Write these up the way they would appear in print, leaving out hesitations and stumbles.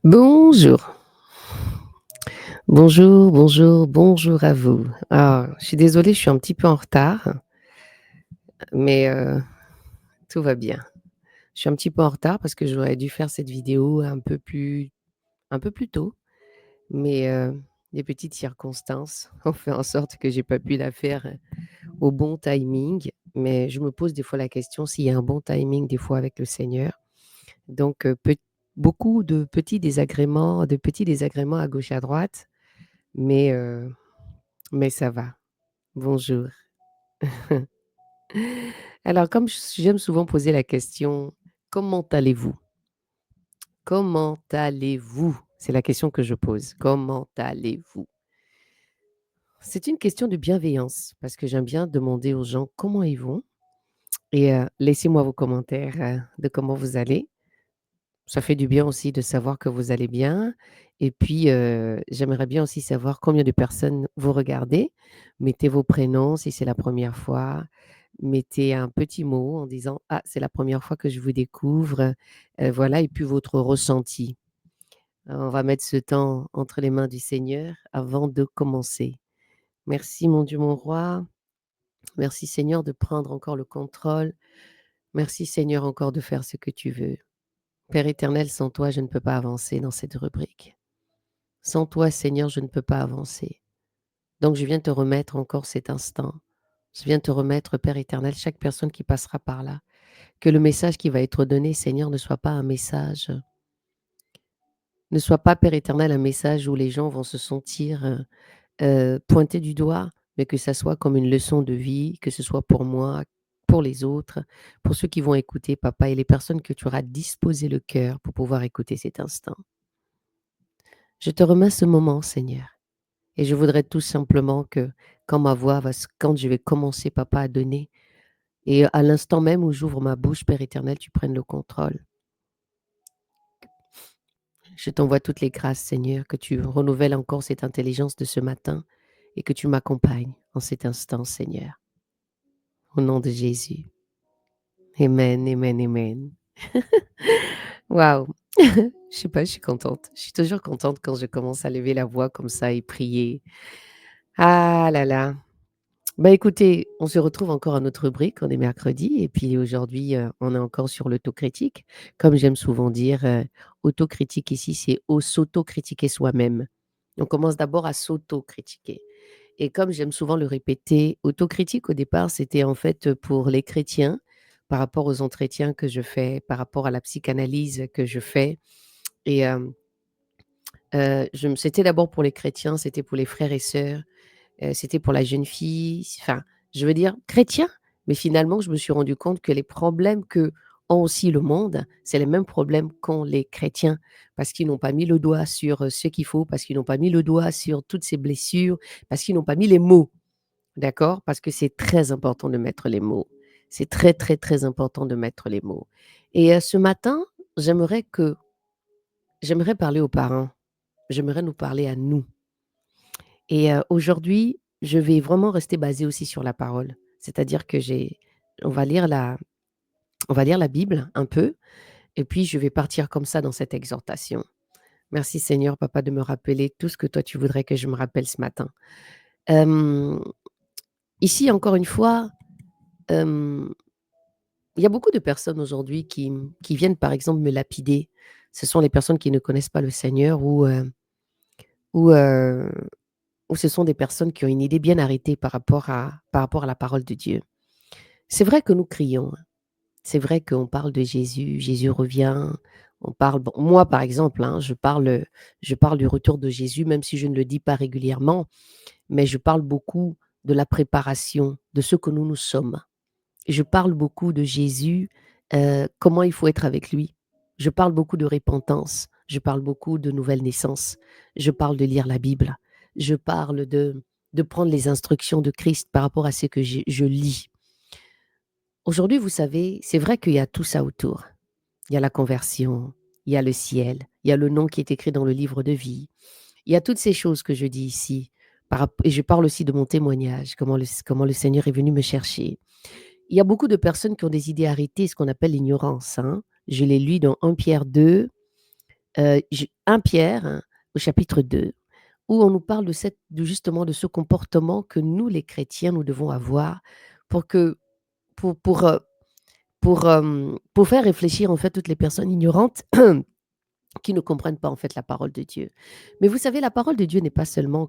Bonjour. Bonjour, bonjour, bonjour à vous. Ah, je suis désolée, je suis un petit peu en retard, mais tout va bien. Je suis un petit peu en retard parce que j'aurais dû faire cette vidéo un peu plus tôt, mais des petites circonstances ont fait en sorte que j'ai pas pu la faire au bon timing. Mais je me pose des fois la question s'il y a un bon timing des fois avec le Seigneur. Donc beaucoup de petits désagréments à gauche, à droite, mais mais ça va. Bonjour. Alors, comme j'aime souvent poser la question: «Comment allez-vous?» Comment allez-vous? C'est la question que je pose. Comment allez-vous? C'est une question de bienveillance parce que j'aime bien demander aux gens comment ils vont et laissez-moi vos commentaires, de comment vous allez. Ça fait du bien aussi de savoir que vous allez bien et puis, j'aimerais bien aussi savoir combien de personnes vous regardez. Mettez vos prénoms si c'est la première fois. Mettez un petit mot en disant: «Ah, c'est la première fois que je vous découvre», voilà et puis votre ressenti. On va mettre ce temps entre les mains du Seigneur avant de commencer. Merci mon Dieu, mon roi. Merci Seigneur de prendre encore le contrôle. Merci Seigneur encore de faire ce que tu veux. Père éternel, sans toi, je ne peux pas avancer dans cette rubrique. Sans toi, Seigneur, je ne peux pas avancer. Donc je viens te remettre encore cet instant. Je viens te remettre, Père éternel, chaque personne qui passera par là. Que le message qui va être donné, Seigneur, ne soit pas, Père éternel, un message où les gens vont se sentir pointés du doigt, mais que ça soit comme une leçon de vie, que ce soit pour moi, pour les autres, pour ceux qui vont écouter, Papa, et les personnes que tu auras disposé le cœur pour pouvoir écouter cet instant. Je te remets ce moment, Seigneur. Et je voudrais tout simplement que quand je vais commencer, Papa, à donner, et à l'instant même où j'ouvre ma bouche, Père éternel, tu prennes le contrôle. Je t'envoie toutes les grâces, Seigneur, que tu renouvelles encore cette intelligence de ce matin et que tu m'accompagnes en cet instant, Seigneur. Au nom de Jésus. Amen, amen, amen. Waouh! Je sais pas, je suis contente. Je suis toujours contente quand je commence à lever la voix comme ça et prier. Ah là là. Bah, écoutez, on se retrouve encore à notre rubrique, on est mercredi et puis aujourd'hui, on est encore sur l'autocritique. Comme j'aime souvent dire, autocritique ici, c'est s'autocritiquer soi-même. On commence d'abord à s'autocritiquer et comme j'aime souvent le répéter, autocritique au départ, c'était en fait, pour les chrétiens, par rapport aux entretiens que je fais, par rapport à la psychanalyse que je fais et c'était d'abord pour les chrétiens, c'était pour les frères et sœurs. C'était pour la jeune fille, enfin, je veux dire chrétien, mais finalement, je me suis rendu compte que les problèmes que ont aussi le monde, c'est les mêmes problèmes qu'ont les chrétiens. Parce qu'ils n'ont pas mis le doigt sur, ce qu'il faut, parce qu'ils n'ont pas mis le doigt sur toutes ces blessures, parce qu'ils n'ont pas mis les mots, d'accord? Parce que c'est très important de mettre les mots. C'est très, très, très important de mettre les mots et ce matin, j'aimerais que j'aimerais parler aux parents. J'aimerais nous parler à nous. Et aujourd'hui, je vais vraiment rester basée aussi sur la parole. C'est-à-dire que j'ai on va lire la on va lire la Bible un peu et puis je vais partir comme ça dans cette exhortation. Merci Seigneur, papa, de me rappeler tout ce que toi tu voudrais que je me rappelle ce matin. Hem, Ici encore une fois, hem, il y a beaucoup de personnes aujourd'hui qui viennent par exemple me lapider. Ce sont les personnes qui ne connaissent pas le Seigneur ou, ou ce sont des personnes qui ont une idée bien arrêtée par rapport à la parole de Dieu. C'est vrai que nous crions, hein. C'est vrai qu'on parle de Jésus, Jésus revient, on parle bon, moi par exemple, hein, je parle du retour de Jésus, même si je ne le dis pas régulièrement, mais je parle beaucoup de la préparation, de ce que nous sommes. Je parle beaucoup de Jésus, comment il faut être avec lui. Je parle beaucoup de repentance, je parle beaucoup de nouvelle naissance, je parle de lire la Bible, je parle de prendre les instructions de Christ par rapport à ce que je lis. Aujourd'hui, vous savez, c'est vrai qu'il y a tout ça autour. Il y a la conversion, il y a le ciel, il y a le nom qui est écrit dans le livre de vie. Il y a toutes ces choses que je dis ici et je parle aussi de mon témoignage, comment le Seigneur est venu me chercher. Il y a beaucoup de personnes qui ont des idées arrêtées, ce qu'on appelle l'ignorance, hein. Je l'ai lu dans 1 Pierre 2, J 1 Pierre, hein, au chapitre 2, où on nous parle de justement de ce comportement que nous, les chrétiens, nous devons avoir pour que pour pour, heu, pour faire réfléchir, en fait, toutes les personnes ignorantes qui ne comprennent pas, en fait, la parole de Dieu. Mais vous savez, la parole de Dieu n'est pas seulement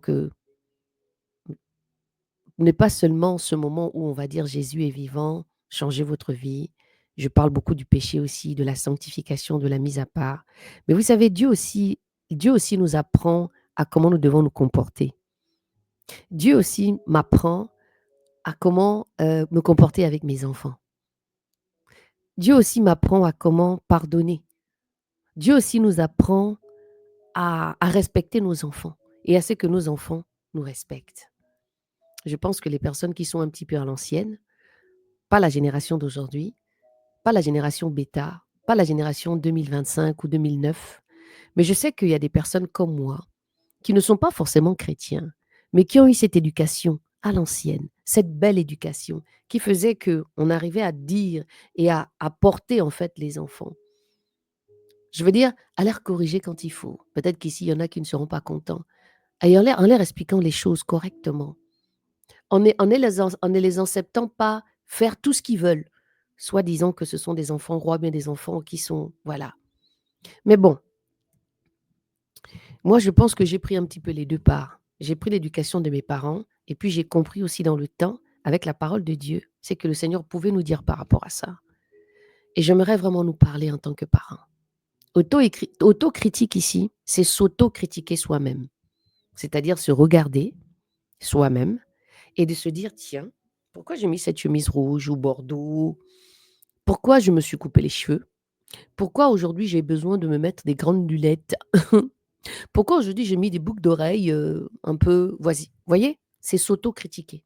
ce moment où on va dire: «Jésus est vivant, changez votre vie». Je parle beaucoup du péché aussi, de la sanctification, de la mise à part. Mais vous savez, Dieu aussi nous apprend à comment nous devons nous comporter. Dieu aussi m'apprend à comment, me comporter avec mes enfants. Dieu aussi m'apprend à comment pardonner. Dieu aussi nous apprend à respecter nos enfants et à ce que nos enfants nous respectent. Je pense que les personnes qui sont un petit peu à l'ancienne, pas la génération d'aujourd'hui, pas la génération bêta, pas la génération 2025 ou 2009, mais je sais qu'il y a des personnes comme moi qui ne sont pas forcément chrétiens, mais qui ont eu cette éducation à l'ancienne, cette belle éducation qui faisait qu'on arrivait à dire et à porter en fait les enfants. Je veux dire, à les corriger quand il faut. Peut-être qu'ici, il y en a qui ne seront pas contents. Et en leur expliquant les choses correctement. En ne les acceptant pas faire tout ce qu'ils veulent. Soit disant que ce sont des enfants rois, bien des enfants qui sont, voilà. Mais bon, moi, je pense que j'ai pris un petit peu les 2 parts. J'ai pris l'éducation de mes parents et puis j'ai compris aussi dans le temps, avec la parole de Dieu, c'est que le Seigneur pouvait nous dire par rapport à ça. Et j'aimerais vraiment nous parler en tant que parents. Autocritique ici, c'est s'auto-critiquer soi-même. C'est-à-dire se regarder soi-même et de se dire: «Tiens, pourquoi j'ai mis cette chemise rouge ou bordeaux? Pourquoi je me suis coupé les cheveux? Pourquoi aujourd'hui j'ai besoin de me mettre des grandes lunettes? Pourquoi aujourd'hui j'ai mis des boucles d'oreilles, un peu voyez? C'est s'auto-critiquer.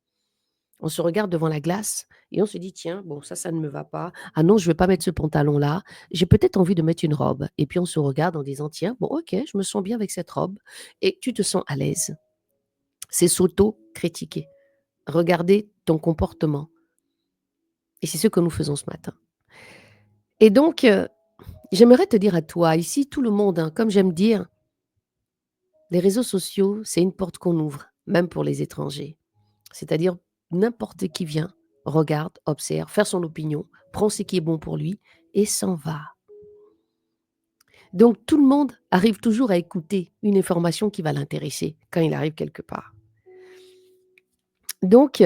On se regarde devant la glace et on se dit: «Tiens, bon ça ne me va pas. Ah non, je ne vais pas mettre ce pantalon-là. J'ai peut-être envie de mettre une robe» et puis on se regarde en disant: «Tiens, bon OK, je me sens bien avec cette robe» et tu te sens à l'aise. C'est s'auto-critiquer. Regarder ton comportement et c'est ce que nous faisons ce matin et donc j'aimerais te dire à toi, ici tout le monde, hein, comme j'aime dire, les réseaux sociaux, c'est une porte qu'on ouvre, même pour les étrangers. C'est-à-dire n'importe qui vient, regarde, observe, faire son opinion, prend ce qui est bon pour lui et s'en va. Donc tout le monde arrive toujours à écouter une information qui va l'intéresser quand il arrive quelque part. Donc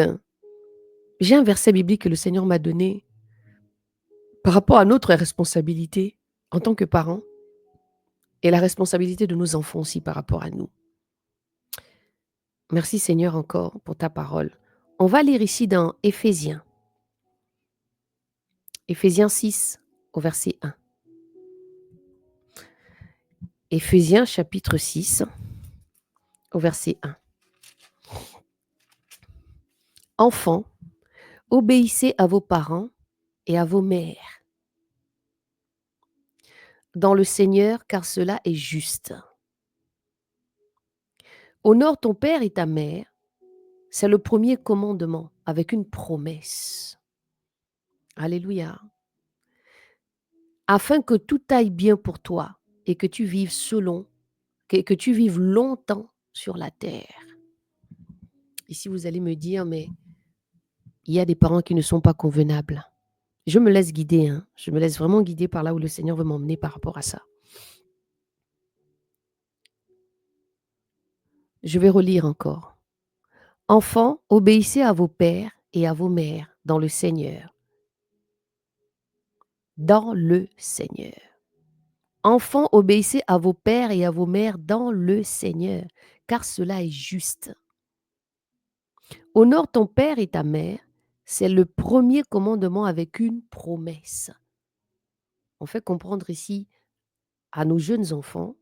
j'ai un verset biblique que le Seigneur m'a donné par rapport à notre responsabilité en tant que parents et la responsabilité de nos enfants aussi par rapport à nous. Merci Seigneur encore pour ta parole. On va lire ici dans Éphésiens 6 au verset 1. Éphésiens chapitre 6 au verset 1. Enfants, obéissez à vos parents et à vos mères dans le Seigneur, car cela est juste. Honore ton père et ta mère, c'est le premier commandement avec une promesse. Alléluia. Afin que tout aille bien pour toi et que tu vives que tu vives longtemps sur la terre. Ici, vous allez me dire, mais il y a des parents qui ne sont pas convenables. Je me laisse guider, hein. Je me laisse vraiment guider par là où le Seigneur veut m'emmener par rapport à ça. Je vais relire encore. Enfants, obéissez à vos pères et à vos mères dans le Seigneur. Dans le Seigneur. Enfants, obéissez à vos pères et à vos mères dans le Seigneur, car cela est juste. Honore ton père et ta mère, c'est le premier commandement avec une promesse. On fait comprendre ici à nos jeunes enfants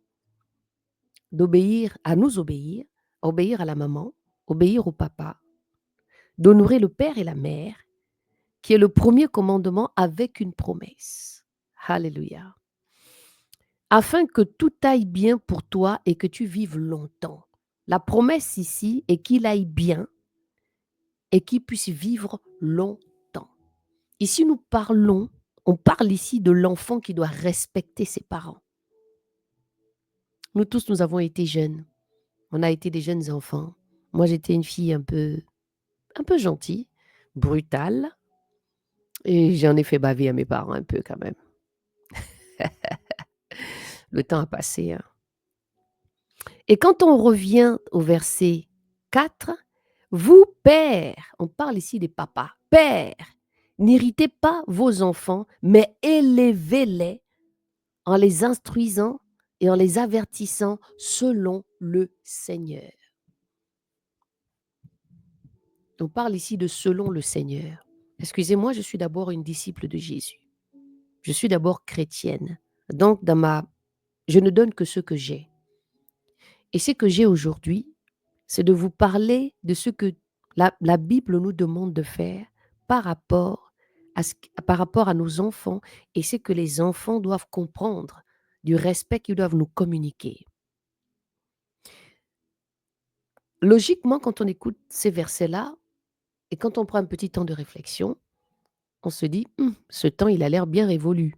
d'obéir, à nous obéir, obéir à la maman, obéir au papa, d'honorer le père et la mère, qui est le premier commandement avec une promesse. Alléluia. Afin que tout aille bien pour toi et que tu vives longtemps. La promesse ici est qu'il aille bien et qu'il puisse vivre longtemps. Ici, on parle ici de l'enfant qui doit respecter ses parents. Nous tous, nous avons été jeunes. On a été des jeunes enfants. Moi, j'étais une fille un peu gentille, brutale et j'en ai fait baver à mes parents un peu quand même. Le temps a passé, hein. Et quand on revient au verset 4, vous pères, on parle ici des papas, pères, n'irritez pas vos enfants, mais élevez-les en les instruisant et en les avertissant selon le Seigneur. On parle ici de selon le Seigneur. Excusez-moi, je suis d'abord une disciple de Jésus. Je suis d'abord chrétienne. Donc, je ne donne que ce que j'ai. Et ce que j'ai aujourd'hui, c'est de vous parler de ce que la Bible nous demande de faire par rapport par rapport à nos enfants et ce que les enfants doivent comprendre du respect qu'ils doivent nous communiquer. Logiquement, quand on écoute ces versets-là et quand on prend un petit temps de réflexion, on se dit: Ce temps, il a l'air bien révolu,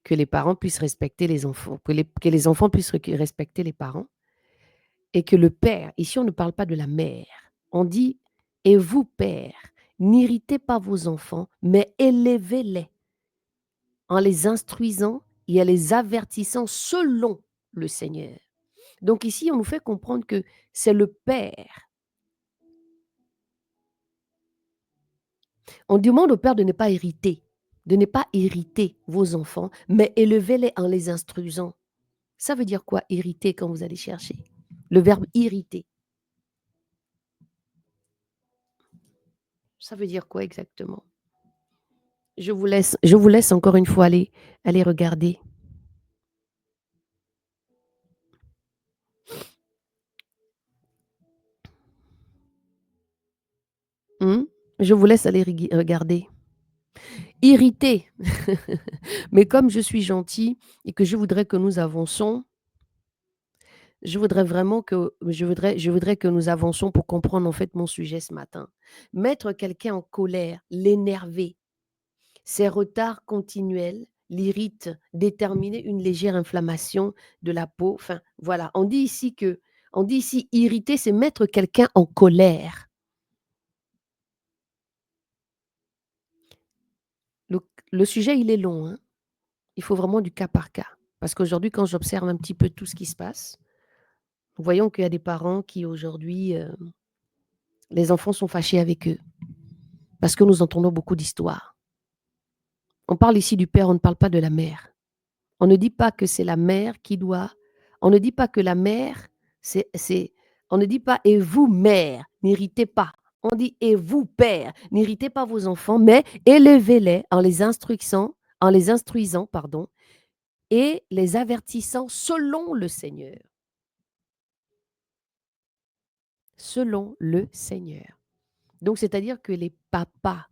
que les parents puissent respecter les enfants, que les enfants puissent respecter les parents et que le père», ici on ne parle pas de la mère, on dit: «Et vous, pères, n'irritez pas vos enfants, mais élevez-les en les instruisant et en les avertissant selon le Seigneur». Donc ici, on nous fait comprendre que c'est le père. On demande au père de ne pas irriter vos enfants, mais élevez-les en les instruisant. Ça veut dire quoi, irriter, quand vous allez chercher? Le verbe irriter, ça veut dire quoi exactement? Je vous laisse encore une fois aller regarder. Mmh? Je vous laisse aller regarder. Irriter. Mais comme je suis gentille et que je voudrais que nous avançons, je voudrais que nous avançons pour comprendre en fait mon sujet ce matin. Mettre quelqu'un en colère, l'énerver, ces retards continuels l'irritent, déterminer une légère inflammation de la peau. Enfin, voilà, on dit ici irriter, c'est mettre quelqu'un en colère. Le le sujet, il est long, hein. Il faut vraiment du cas par cas. Parce qu'aujourd'hui, quand j'observe un petit peu tout ce qui se passe, nous voyons qu'il y a des parents qui aujourd'hui, les enfants sont fâchés avec eux parce que nous entendons beaucoup d'histoires. On parle ici du père, on ne parle pas de la mère. On ne dit pas que c'est la mère qui doit, on ne dit pas que la mère, on ne dit pas: «Et vous, mère, n'irritez pas». On dit: «Et vous, père, n'irritez pas vos enfants, mais élevez-les en les instruisant, pardon, et les avertissant selon le Seigneur». Selon le Seigneur. Donc, c'est-à-dire que les papas,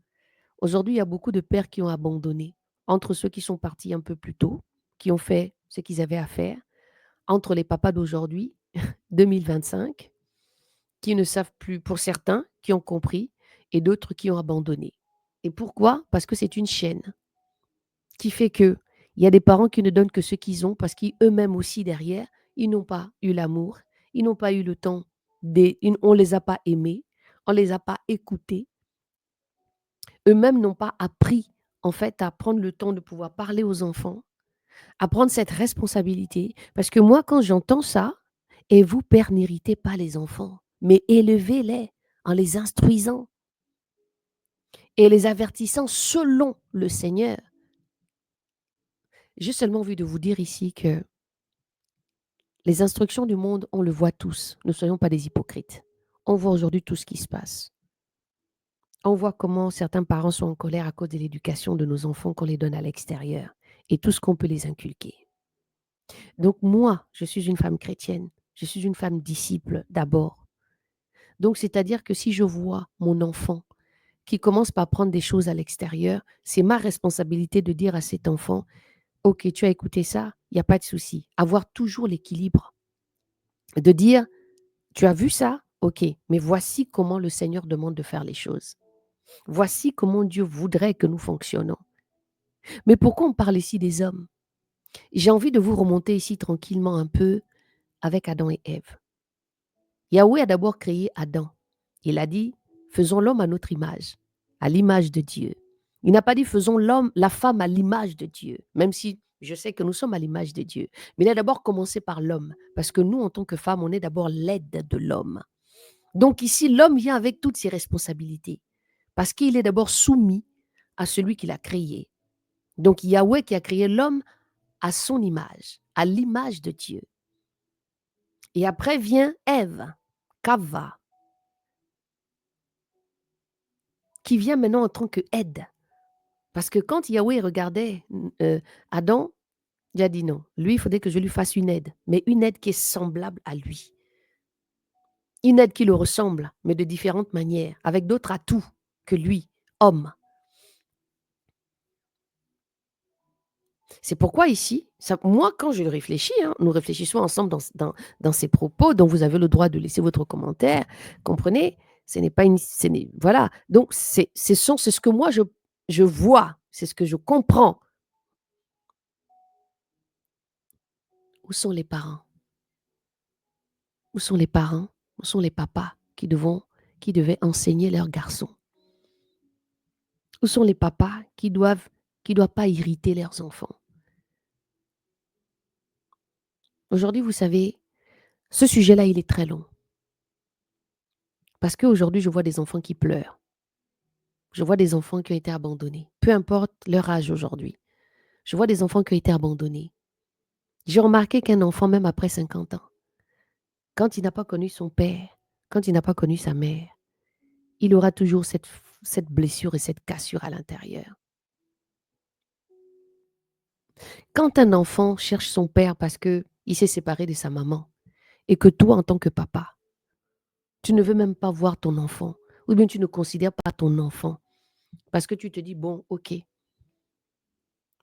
aujourd'hui, il y a beaucoup de pères qui ont abandonné, entre ceux qui sont partis un peu plus tôt, qui ont fait ce qu'ils avaient à faire, entre les papas d'aujourd'hui, 2025, qui ne savent plus, pour certains, qui ont compris, et d'autres qui ont abandonné. Et pourquoi? Parce que c'est une chaîne qui fait que il y a des parents qui ne donnent que ce qu'ils ont parce qu'eux-mêmes aussi derrière, ils n'ont pas eu l'amour, ils n'ont pas eu le temps, on ne les a pas aimés, on ne les a pas écoutés, eux-mêmes n'ont pas appris en fait à prendre le temps de pouvoir parler aux enfants, à prendre cette responsabilité. Parce que moi, quand j'entends ça, et vous, pères, n'irritez pas les enfants, mais élevez-les en les instruisant et les avertissant selon le Seigneur. J'ai seulement envie de vous dire ici que les instructions du monde, on le voit tous. Ne soyons pas des hypocrites. On voit aujourd'hui tout ce qui se passe. On voit comment certains parents sont en colère à cause de l'éducation de nos enfants qu'on les donne à l'extérieur et tout ce qu'on peut les inculquer. Donc moi, je suis une femme chrétienne. Je suis une femme disciple d'abord. Donc c'est-à-dire que si je vois mon enfant qui commence par prendre des choses à l'extérieur, c'est ma responsabilité de dire à cet enfant: «OK, tu as écouté ça, il y a pas de souci». Avoir toujours l'équilibre. De dire: «Tu as vu ça? OK, mais voici comment le Seigneur demande de faire les choses. Voici comment Dieu voudrait que nous fonctionnons». Mais pourquoi on parle ici des hommes? J'ai envie de vous remonter ici tranquillement un peu avec Adam et Ève. Yahweh a d'abord créé Adam. Il a dit, faisons l'homme à notre image, à l'image de Dieu. Il n'a pas dit, faisons l'homme, la femme à l'image de Dieu, même si je sais que nous sommes à l'image de Dieu. Mais il a d'abord commencé par l'homme, parce que nous, en tant que femmes, on est d'abord l'aide de l'homme. Donc ici, l'homme vient avec toutes ses responsabilités, parce qu'il est d'abord soumis à celui qui l'a créé. Donc Yahweh qui a créé l'homme à son image, à l'image de Dieu. Et après vient Ève, Kava, qui vient maintenant en tant qu'aide. Parce que quand Yahweh regardait Adam, il a dit non, lui, il faudrait que je lui fasse une aide, mais une aide qui est semblable à lui. Une aide qui le ressemble, mais de différentes manières, avec d'autres atouts que lui, homme. C'est pourquoi ici, moi, quand je le réfléchis, hein, nous réfléchissons ensemble dans ces propos dont vous avez le droit de laisser votre commentaire. Comprenez? Ce n'est pas une. Voilà. Donc, c'est ce que moi, je vois, c'est ce que je comprends. Où sont les parents? Où sont les parents? Où sont les papas qui devaient enseigner leurs garçons? Où sont les papas qui doivent pas irriter leurs enfants? Aujourd'hui, vous savez, ce sujet-là, il est très long. Parce qu'aujourd'hui, je vois des enfants qui pleurent. Je vois des enfants qui ont été abandonnés, peu importe leur âge aujourd'hui. Je vois des enfants qui ont été abandonnés. J'ai remarqué qu'un enfant, même après 50 ans, quand il n'a pas connu son père, quand il n'a pas connu sa mère, il aura toujours cette blessure et cette cassure à l'intérieur. Quand un enfant cherche son père parce qu'il s'est séparé de sa maman et que toi, en tant que papa, tu ne veux même pas voir ton enfant ou bien tu ne considères pas ton enfant parce que tu te dis, bon, ok.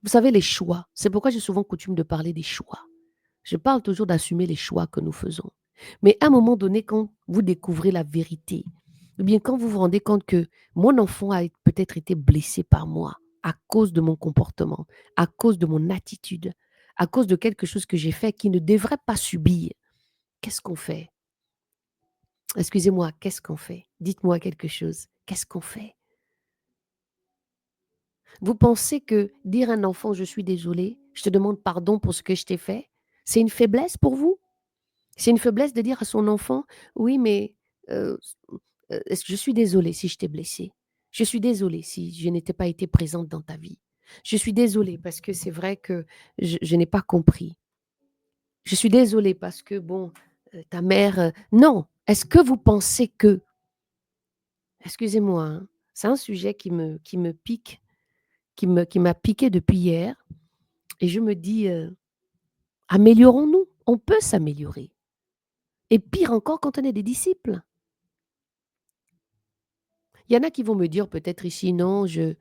Vous savez, les choix, c'est pourquoi j'ai souvent coutume de parler des choix. Je parle toujours d'assumer les choix que nous faisons. Mais à un moment donné, quand vous découvrez la vérité, ou bien quand vous vous rendez compte que mon enfant a peut-être été blessé par moi à cause de mon comportement, à cause de mon attitude, à cause de quelque chose que j'ai fait qui ne devrait pas subir, qu'est-ce qu'on fait? Excusez-moi, qu'est-ce qu'on fait? Dites-moi quelque chose. Qu'est-ce qu'on fait? Vous pensez que dire à un enfant, je suis désolé, je te demande pardon pour ce que je t'ai fait, c'est une faiblesse pour vous? C'est une faiblesse de dire à son enfant: «Oui, mais heu, je suis désolée si je t'ai blessé. Je suis désolée si je n'étais pas été présente dans ta vie. Je suis désolée parce que c'est vrai que je n'ai pas compris. Je suis désolée parce que bon, ta mère, non! Est-ce que vous pensez que excusez-moi, hein, c'est un sujet qui me pique, qui m'a piqué depuis hier et je me dis, «Améliorons-nous». On peut s'améliorer et pire encore quand on est des disciples. Il y en a qui vont me dire peut-être ici: «Non, j'ai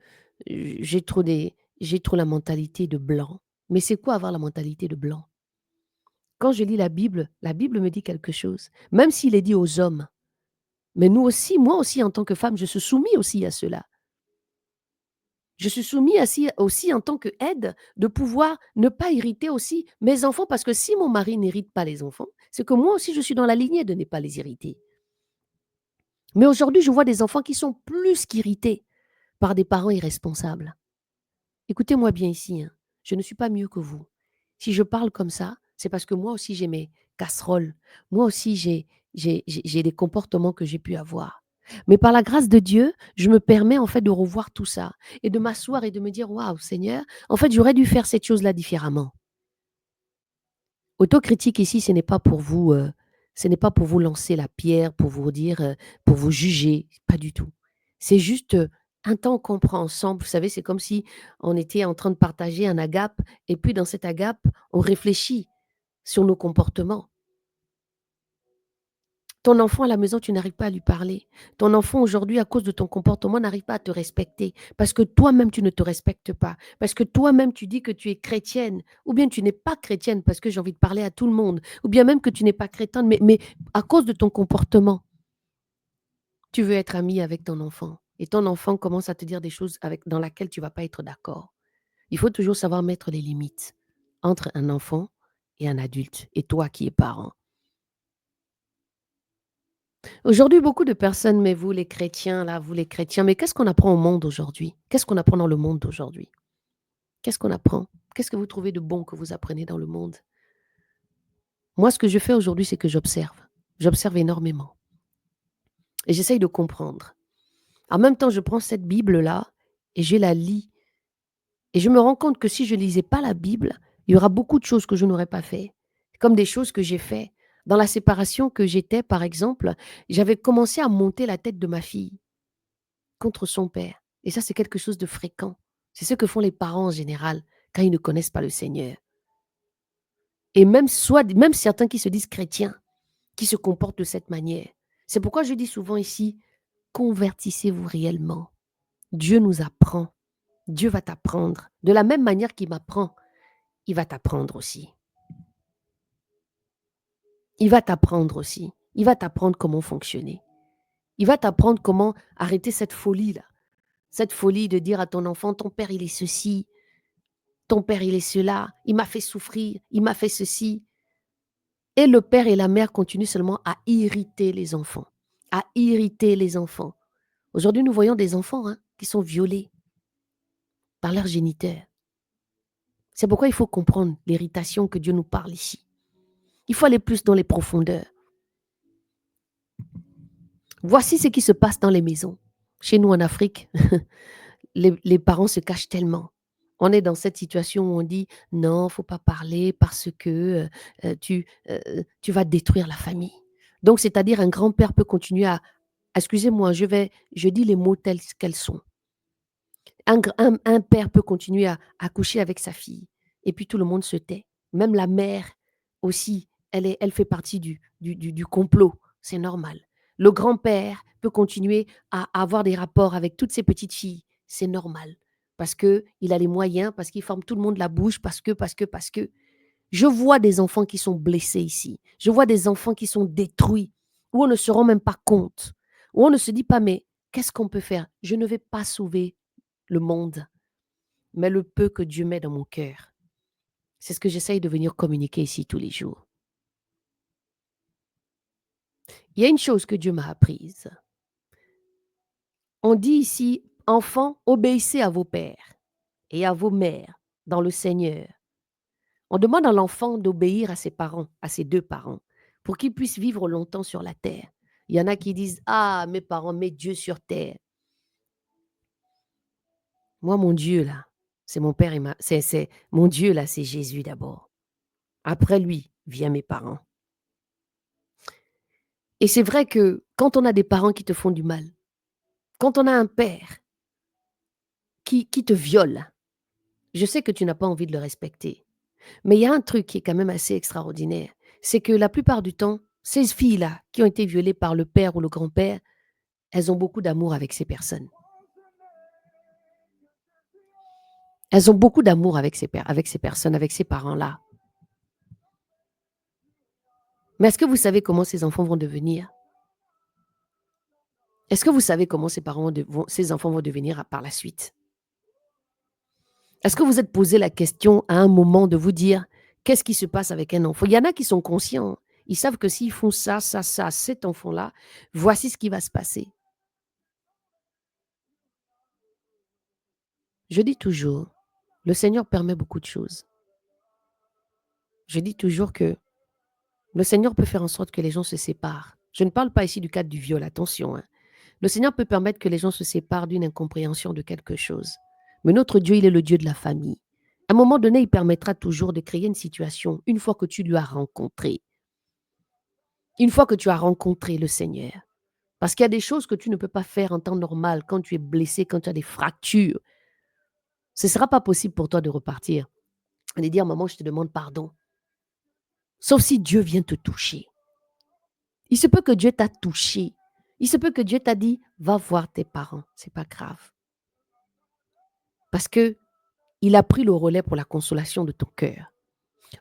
trop j'ai trop la mentalité de blanc». Mais c'est quoi avoir la mentalité de blanc? Quand je lis la Bible me dit quelque chose, même s'il est dit aux hommes. Mais nous aussi, moi aussi en tant que femme, je suis soumise aussi à cela. Je suis soumise aussi en tant qu'aide de pouvoir ne pas irriter aussi mes enfants parce que si mon mari n'irrite pas les enfants, c'est que moi aussi je suis dans la lignée de ne pas les irriter. Mais aujourd'hui, je vois des enfants qui sont plus qu'irrités par des parents irresponsables. Écoutez-moi bien ici, hein, je ne suis pas mieux que vous. Si je parle comme ça, c'est parce que moi aussi j'ai mes casseroles. Moi aussi j'ai des comportements que j'ai pu avoir. Mais par la grâce de Dieu, je me permets en fait de revoir tout ça et de m'asseoir et de me dire: «Waouh Seigneur, en fait j'aurais dû faire cette chose-là différemment». Autocritique ici, ce n'est pas pour vous lancer la pierre, pour vous dire, pour vous juger, pas du tout. C'est juste, un temps qu'on prend ensemble. Vous savez, c'est comme si on était en train de partager un agape et puis dans cet agape, on réfléchit sur nos comportements. Ton enfant à la maison, tu n'arrives pas à lui parler. Ton enfant aujourd'hui, à cause de ton comportement, n'arrive pas à te respecter parce que toi-même, tu ne te respectes pas. Parce que toi-même, tu dis que tu es chrétienne ou bien tu n'es pas chrétienne parce que j'ai envie de parler à tout le monde ou bien même que tu n'es pas chrétienne, mais à cause de ton comportement, tu veux être amie avec ton enfant et ton enfant commence à te dire des choses dans lesquelles tu ne vas pas être d'accord. Il faut toujours savoir mettre les limites entre un enfant et un adulte et toi qui es parent. Aujourd'hui, beaucoup de personnes, mais vous les chrétiens là, vous les chrétiens, mais qu'est-ce qu'on apprend au monde aujourd'hui? Qu'est-ce qu'on apprend dans le monde d'aujourd'hui? Qu'est-ce qu'on apprend? Qu'est-ce que vous trouvez de bon que vous apprenez dans le monde? Moi, ce que je fais aujourd'hui, c'est que j'observe. J'observe énormément et j'essaye de comprendre. En même temps, je prends cette Bible-là et je la lis et je me rends compte que si je ne lisais pas la Bible, il y aura beaucoup de choses que je n'aurais pas fait, comme des choses que j'ai fait. Dans la séparation que j'étais, par exemple, j'avais commencé à monter la tête de ma fille contre son père et ça, c'est quelque chose de fréquent. C'est ce que font les parents en général quand ils ne connaissent pas le Seigneur et même certains qui se disent chrétiens, qui se comportent de cette manière. C'est pourquoi je dis souvent ici, convertissez-vous réellement. Dieu nous apprend. Dieu va t'apprendre. De la même manière qu'il m'apprend, il va t'apprendre aussi. Il va t'apprendre aussi. Il va t'apprendre comment fonctionner. Il va t'apprendre comment arrêter cette folie-là. Cette folie de dire à ton enfant, ton père, il est ceci, ton père, il est cela, il m'a fait souffrir, il m'a fait ceci. Et le père et la mère continuent seulement à irriter les enfants. À irriter les enfants. Aujourd'hui, nous voyons des enfants qui sont violés par leurs géniteurs. C'est pourquoi il faut comprendre l'irritation que Dieu nous parle ici. Il faut aller plus dans les profondeurs. Voici ce qui se passe dans les maisons. Chez nous en Afrique, les parents se cachent tellement. On est dans cette situation où on dit non, il ne faut pas parler parce que tu vas détruire la famille. Donc, c'est-à-dire un grand-père peut continuer à, excusez-moi, je dis les mots tels qu'elles sont. Un père peut continuer à coucher avec sa fille et puis tout le monde se tait. Même la mère aussi, elle fait partie du complot. C'est normal. Le grand-père peut continuer à avoir des rapports avec toutes ses petites filles. C'est normal. Parce qu'il a les moyens, parce qu'il forme tout le monde la bouche, parce que. Je vois des enfants qui sont blessés ici. Je vois des enfants qui sont détruits, où on ne se rend même pas compte, où on ne se dit pas, mais qu'est-ce qu'on peut faire? Je ne vais pas sauver le monde, mais le peu que Dieu met dans mon cœur. C'est ce que j'essaye de venir communiquer ici tous les jours. Il y a une chose que Dieu m'a apprise. On dit ici, enfants, obéissez à vos pères et à vos mères dans le Seigneur. On demande à l'enfant d'obéir à ses parents, à ses deux parents, pour qu'ils puissent vivre longtemps sur la terre. Il y en a qui disent, ah, mes parents, mets Dieu sur terre. Moi, mon Dieu, là, c'est mon père et mon Dieu, là, c'est Jésus d'abord. Après lui, viennent mes parents. Et c'est vrai que quand on a des parents qui te font du mal, quand on a un père qui te viole, je sais que tu n'as pas envie de le respecter. Mais il y a un truc qui est quand même assez extraordinaire. C'est que la plupart du temps, ces filles-là qui ont été violées par le père ou le grand-père, elles ont beaucoup d'amour avec ces personnes. Elles ont beaucoup d'amour avec avec ces personnes, avec ces parents-là. Mais est-ce que vous savez comment ces enfants vont devenir? Est-ce que vous savez comment ces enfants vont devenir par la suite? Est-ce que vous êtes posé la question à un moment de vous dire, qu'est-ce qui se passe avec un enfant? Il y en a qui sont conscients. Ils savent que s'ils font ça, ça, ça, cet enfant-là, voici ce qui va se passer. Je dis toujours, le Seigneur permet beaucoup de choses. Je dis toujours que le Seigneur peut faire en sorte que les gens se séparent. Je ne parle pas ici du cadre du viol, attention. Le Seigneur peut permettre que les gens se séparent d'une incompréhension de quelque chose. Mais notre Dieu, il est le Dieu de la famille. À un moment donné, il permettra toujours de créer une situation une fois que tu lui as rencontré. Une fois que tu as rencontré le Seigneur. Parce qu'il y a des choses que tu ne peux pas faire en temps normal quand tu es blessé, quand tu as des fractures. Ce ne sera pas possible pour toi de repartir et de dire, maman, je te demande pardon. Sauf si Dieu vient te toucher. Il se peut que Dieu t'a touché. Il se peut que Dieu t'a dit, va voir tes parents. C'est pas grave. Parce que il a pris le relais pour la consolation de ton cœur.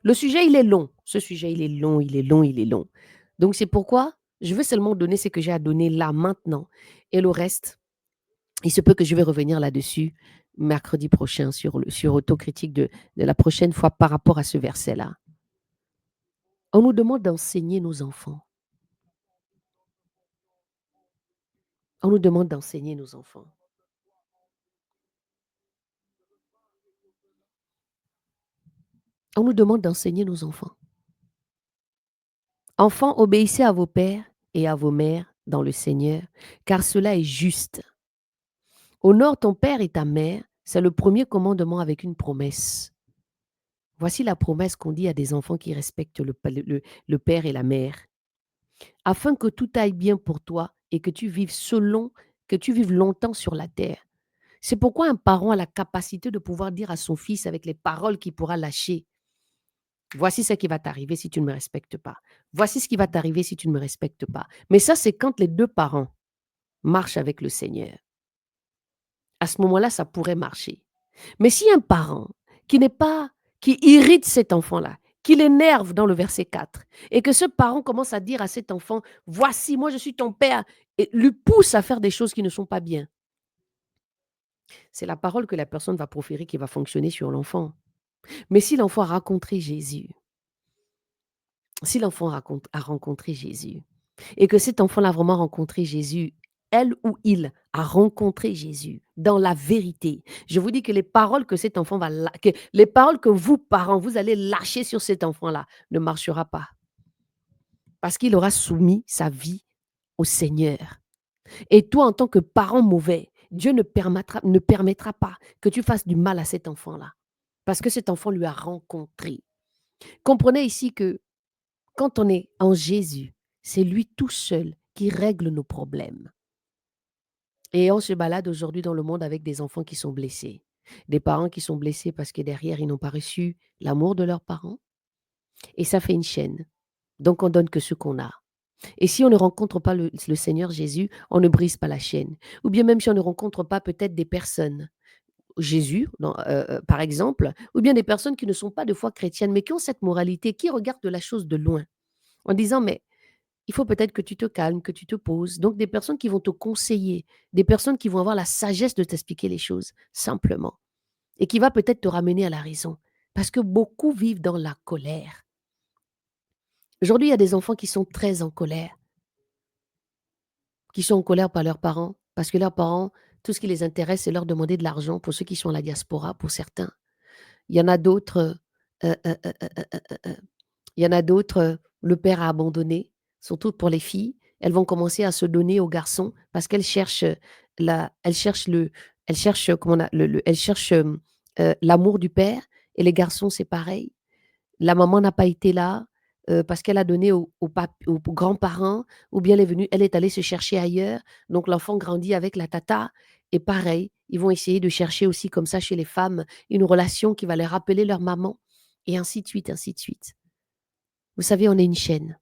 Le sujet, il est long. Ce sujet, il est long, il est long, il est long. Donc, c'est pourquoi je veux seulement donner ce que j'ai à donner là, maintenant. Et le reste, il se peut que je vais revenir là-dessus mercredi prochain sur autocritique de la prochaine fois par rapport à ce verset-là. On nous demande d'enseigner nos enfants. On nous demande d'enseigner nos enfants. On nous demande d'enseigner nos enfants. Enfants, obéissez à vos pères et à vos mères dans le Seigneur, car cela est juste. Honore ton père et ta mère, c'est le premier commandement avec une promesse. Voici la promesse qu'on dit à des enfants qui respectent le père et la mère. Afin que tout aille bien pour toi et que tu vives longtemps sur la terre. C'est pourquoi un parent a la capacité de pouvoir dire à son fils avec les paroles qu'il pourra lâcher: voici ce qui va t'arriver si tu ne me respectes pas. Voici ce qui va t'arriver si tu ne me respectes pas. Mais ça, c'est quand les deux parents marchent avec le Seigneur. À ce moment-là, ça pourrait marcher. Mais si un parent qui n'est pas, qui irrite cet enfant-là, qui l'énerve dans le verset 4, et que ce parent commence à dire à cet enfant: voici, moi je suis ton père, et lui pousse à faire des choses qui ne sont pas bien, c'est la parole que la personne va proférer qui va fonctionner sur l'enfant. Mais si l'enfant a rencontré Jésus, si l'enfant a rencontré Jésus, et que cet enfant-là a vraiment rencontré Jésus, elle ou il a rencontré Jésus dans la vérité. Je vous dis que les paroles que cet enfant que les paroles que vous, parents, vous allez lâcher sur cet enfant-là ne marchera pas. Parce qu'il aura soumis sa vie au Seigneur. Et toi, en tant que parent mauvais, Dieu ne permettra pas que tu fasses du mal à cet enfant-là. Parce que cet enfant lui a rencontré. Comprenez ici que quand on est en Jésus, c'est lui tout seul qui règle nos problèmes. Et on se balade aujourd'hui dans le monde avec des enfants qui sont blessés. Des parents qui sont blessés parce que derrière, ils n'ont pas reçu l'amour de leurs parents. Et ça fait une chaîne. Donc, on donne que ce qu'on a. Et si on ne rencontre pas le Seigneur Jésus, on ne brise pas la chaîne. Ou bien même si on ne rencontre pas peut-être des personnes, Jésus, par exemple, ou bien des personnes qui ne sont pas de foi chrétienne, mais qui ont cette moralité, qui regardent la chose de loin, en disant, mais il faut peut-être que tu te calmes, que tu te poses. Donc, des personnes qui vont te conseiller, des personnes qui vont avoir la sagesse de t'expliquer les choses simplement et qui va peut-être te ramener à la raison. Parce que beaucoup vivent dans la colère. Aujourd'hui, il y a des enfants qui sont très en colère, qui sont en colère par leurs parents, parce que leurs parents, tout ce qui les intéresse, c'est leur demander de l'argent pour ceux qui sont à la diaspora, pour certains. Il y en a d'autres, euh, euh, euh, euh, euh, euh, euh, il y en a d'autres, le père a abandonné, surtout pour les filles. Elles vont commencer à se donner aux garçons parce qu'elles cherchent elles cherchent elles cherchent, comment on a, elles cherchent l'amour du père. Et les garçons, c'est pareil. La maman n'a pas été là parce qu'elle a donné aux grands-parents, ou bien elle est allée se chercher ailleurs. Donc l'enfant grandit avec la tata. Et pareil, ils vont essayer de chercher aussi comme ça chez les femmes une relation qui va les rappeler leur maman. Et ainsi de suite, ainsi de suite. Vous savez, on est une chaîne.